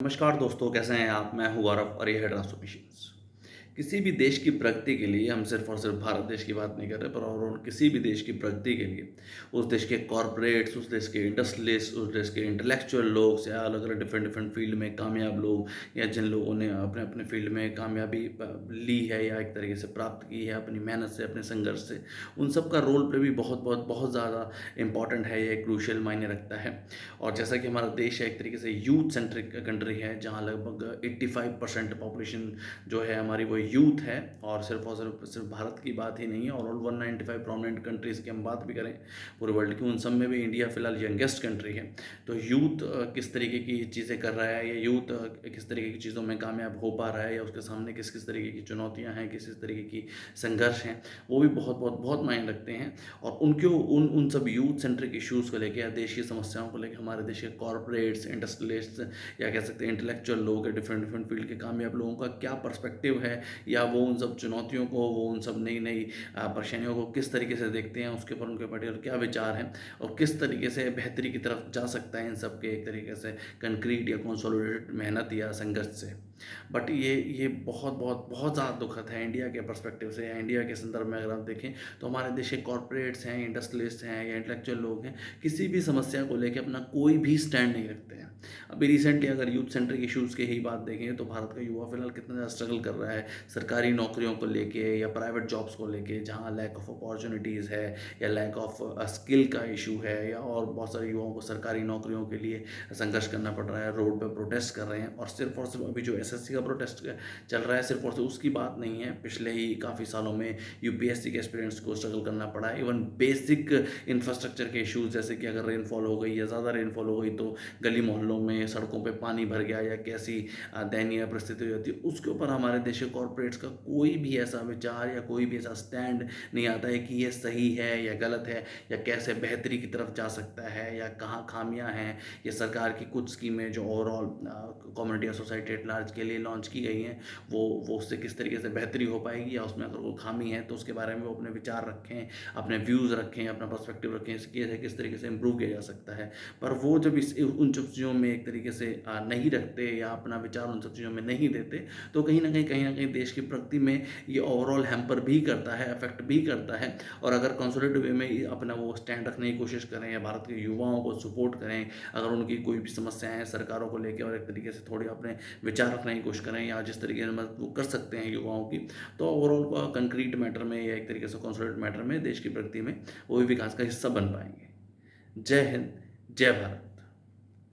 नमस्कार दोस्तों, कैसे हैं आप? मैं हूँ गौरव और ये है ट्रांसफॉर्मेशंस। किसी भी देश की प्रगति के लिए हम सिर्फ और सिर्फ भारत देश की बात नहीं कर रहे, पर और किसी भी देश की प्रगति के लिए उस देश के कॉरपोरेट्स, उस देश के इंडस्ट्रियलिस्ट, उस देश के इंटेलेक्चुअल लोग या अलग अलग डिफरेंट डिफरेंट फील्ड में कामयाब लोग, या जिन लोगों ने अपने अपने फील्ड में कामयाबी ली है या एक तरीके से प्राप्त की है अपनी मेहनत से, अपने संघर्ष से, उन सब का रोल प्ले भी बहुत बहुत बहुत ज़्यादा इंपॉर्टेंट है। ये क्रूशियल मायने रखता है। और जैसा कि हमारा देश है एक तरीके से यूथ सेंट्रिक कंट्री है, जहाँ लगभग 85% पॉपुलेशन जो है हमारी वो यूथ है। और सिर्फ भारत की बात ही नहीं है, और ऑल 195 प्रोमिनेंट कंट्रीज़ की हम बात भी करें पूरे वर्ल्ड की, उन सब में भी इंडिया फ़िलहाल यंगेस्ट कंट्री है। तो यूथ किस तरीके की चीज़ें कर रहा है, या यूथ किस तरीके की चीज़ों में कामयाब हो पा रहा है, या उसके सामने किस किस तरीके की चुनौतियाँ हैं, किस किस तरीके की संघर्ष हैं, वो भी बहुत बहुत बहुत मायने रखते हैं। और उनके उन उन सब यूथ सेंट्रिक इश्यूज़ को लेके या देश की समस्याओं को लेके हमारे देश के कॉरपोरेट्स, इंडस्ट्रियलिस्ट्स, या कह सकते हैं इंटेलेक्चुअल लोग या डिफरेंट डिफरेंट फील्ड के कामयाब लोगों का क्या पर्सपेक्टिव है, या वो उन सब चुनौतियों को, वो उन सब नई नई परेशानियों को किस तरीके से देखते हैं, उसके ऊपर उनके पर्टिकुलर क्या विचार हैं, और किस तरीके से बेहतरी की तरफ जा सकता है इन सब के एक तरीके से कंक्रीट या कंसोलिडेटेड मेहनत या संघर्ष से। बट ये बहुत बहुत बहुत ज़्यादा दुखद है इंडिया के पर्सपेक्टिव से, या इंडिया के संदर्भ में अगर आप देखें तो हमारे देश के कॉरपोरेट्स हैं, इंडस्ट्रियलिस्ट हैं या इंटेलेक्चुअल लोग हैं, किसी भी समस्या को लेकर अपना कोई भी स्टैंड नहीं रखते हैं। अभी रिसेंटली अगर यूथ सेंट्रिक इश्यूज़ की ही बात देखें तो भारत का युवा फिलहाल कितना ज़्यादा स्ट्रगल कर रहा है सरकारी नौकरियों को लेके या प्राइवेट जॉब्स को लेके, जहाँ लैक ऑफ अपॉर्चुनिटीज़ है या लैक ऑफ स्किल का इशू है, या और बहुत सारे युवाओं को सरकारी नौकरियों के लिए संघर्ष करना पड़ रहा है, रोड पे प्रोटेस्ट कर रहे हैं। और सिर्फ अभी जो एसएससी का प्रोटेस्ट चल रहा है, सिर्फ और सिर्फ उसकी बात नहीं है, पिछले ही काफ़ी सालों में यूपीएससी के एस्पिरेंट्स को स्ट्रगल करना पड़ा है। इवन बेसिक इंफ्रास्ट्रक्चर के इशूज़, जैसे कि अगर रेनफॉल हो गई या ज़्यादा रेनफॉल हो गई तो गली मोहल्लों में सड़कों पे पानी भर गया, या कैसी दयनीय परिस्थिति हो जाती है, उसके ऊपर हमारे देश के कॉरपोरेट्स का कोई भी ऐसा विचार या कोई भी ऐसा स्टैंड नहीं आता है कि ये सही है या गलत है, या कैसे बेहतरी की तरफ जा सकता है, या कहाँ खामियां हैं, या सरकार की कुछ स्कीमें जो ओवरऑल कम्युनिटी या सोसाइटी एट लार्ज के लिए लॉन्च की गई हैं, वो उससे किस तरीके से बेहतरी हो पाएगी, या उसमें अगर कोई खामी है तो उसके बारे में वो अपने विचार रखें, अपने व्यूज़ रखें, अपना पर्सपेक्टिव रखें, इसके किस तरीके से इम्प्रूव किया जा सकता है। पर वो जब इस उन सब चीज़ों में एक तरीके से नहीं रखते या अपना विचार उन सब चीज़ों में नहीं देते, तो कहीं ना कहीं देश की प्रगति में ये ओवरऑल हैम्पर भी करता है, अफेक्ट भी करता है। और अगर कंसोलिडेटेड वे में अपना वो स्टैंड रखने की कोशिश करें या भारत के युवाओं को सपोर्ट करें, अगर उनकी कोई भी समस्याएं हैं सरकारों को लेकर, और एक तरीके से थोड़ी अपने विचार रखने की कोशिश करें, या जिस तरीके से मदद वो कर सकते हैं युवाओं की, तो ओवरऑल कंक्रीट मैटर में या एक तरीके से कंसोलिडेटेड मैटर में देश की प्रगति में वो भी विकास का हिस्सा बन पाएंगे। जय हिंद, जय भारत।